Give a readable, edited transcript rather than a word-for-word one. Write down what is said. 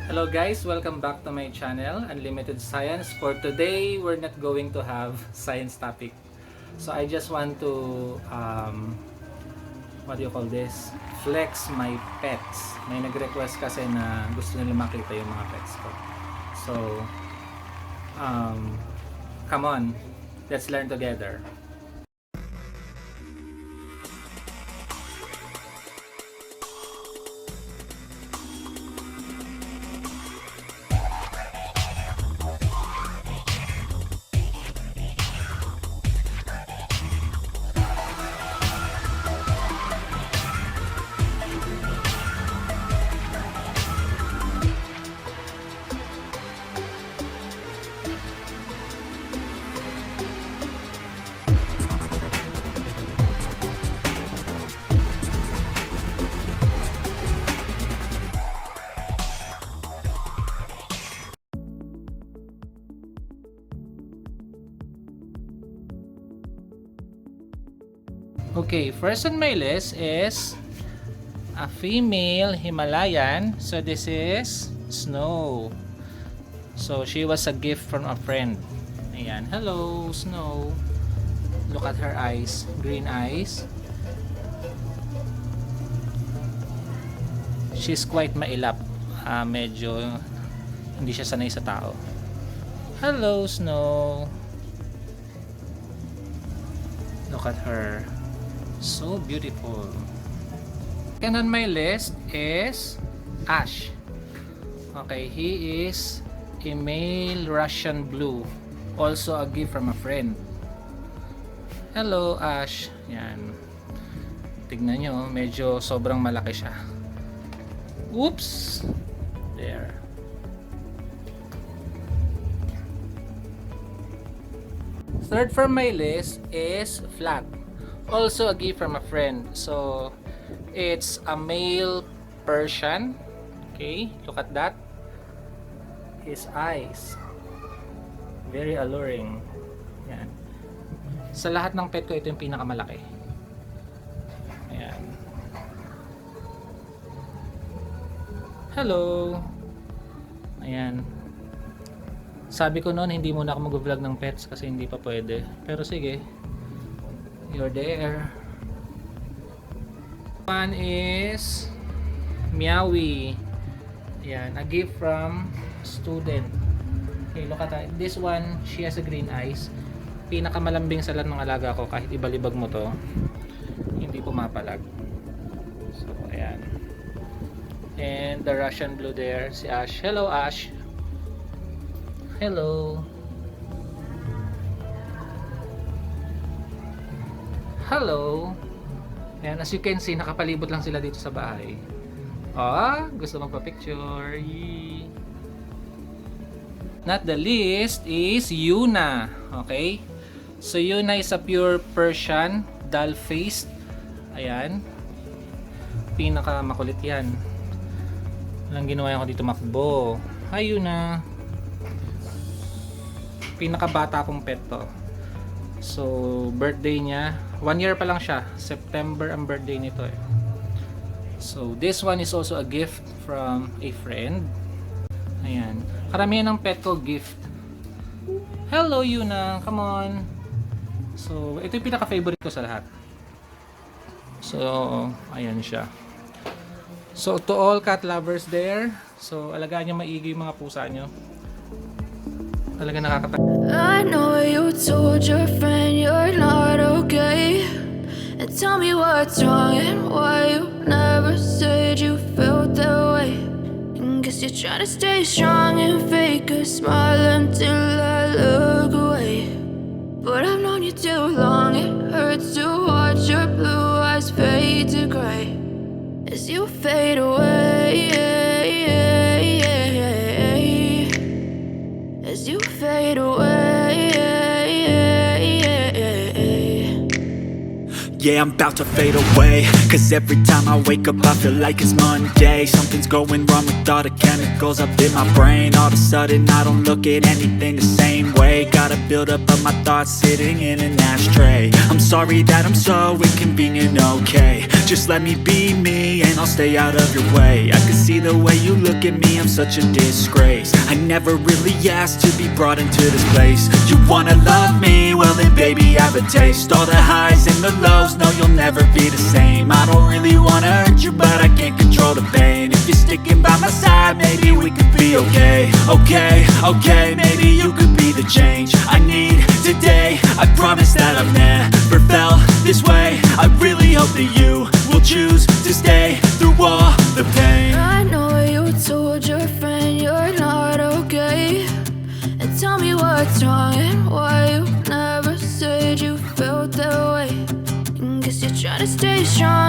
Hello guys, welcome back to my channel, Unlimited Science. For today, we're not going to have science topic. So I just want to, what do you call this? Flex my pets. May nag-request kasi na gusto nila makita yung mga pets ko. So, come on, let's learn together. Okay, first on my list is a female Himalayan. So this is Snow. So she was a gift from a friend. Ayan, hello Snow. Look at her eyes, green eyes. She's quite mailap. Medyo hindi siya sanay sa tao. Hello Snow. Look at her. So beautiful. And on my list is Ash. Okay, he is a male Russian blue. Also a gift from a friend. Hello Ash. Yan. Tignan nyo, medyo sobrang malaki siya. Oops. There. Third from my list is Flat. Also a gift from a friend. So it's a male Persian. Okay, look at that. His eyes very alluring. Yan. Sa lahat ng pet ko, ito yung pinakamalaki. Ayan. Hello. Ayan. Sabi ko noon hindi muna ako mag-vlog ng pets kasi hindi pa pwede. Pero sige. You're there. One is Meowie. Ayan, a gift from student. Okay, look at that. This one, she has a green eyes. Pinakamalambing sa lahat ng alaga ko. Kahit ibalibag mo to, hindi pumapalag. So, ayan. And the Russian blue there, si Ash. Hello, Ash. Hello. Hello. Ayan, as you can see, nakapalibot lang sila dito sa bahay. Gusto magpa-picture. Yee. Not the least is Yuna. Okay? So Yuna is a pure Persian, doll-faced. Ayan. Pinaka makulit yan. Walang ginawa ko dito makbo. Hi Yuna. Pinaka bata kong pet to. So birthday niya, 1 year pa lang siya. September ang birthday nito eh. So this one is also a gift from a friend. Ayan. Karamihan ng pet ko gift. Hello Yuna, come on. So ito yung pinaka favorite ko sa lahat. So ayan siya. So to all cat lovers there, so alagaan niyo maigi yung mga pusa niyo. Talaga I know you told your friend you're not okay, and tell me what's wrong and why you never said you felt that way. And guess you're trying to stay strong and fake a smile until I look away. But I've known you too long, it hurts to watch your blue eyes fade to gray as you fade away. As you fade away. Yeah, I'm about to fade away, cause every time I wake up I feel like it's Monday. Something's going wrong with all the chemicals up in my brain. All of a sudden I don't look at anything the same way. Got a buildup of my thoughts sitting in an ashtray. I'm sorry that I'm so inconvenient, okay. Just let me be me and I'll stay out of your way. I can see the way you look at me, I'm such a disgrace. I never really asked to be brought into this place. You wanna love me? Well then baby have a taste. All the highs and the lows, no you'll never be the same. I don't really wanna hurt you but I can't control the pain. If you're sticking by my side, maybe we could be okay. Okay, maybe you could be the change I need today. I promise that I've never felt this way. I really hope that you will choose to stay through all the pain. I know you told your friend you're not okay, and tell me what's wrong and why you never said you felt that way. And guess you're trying to stay strong.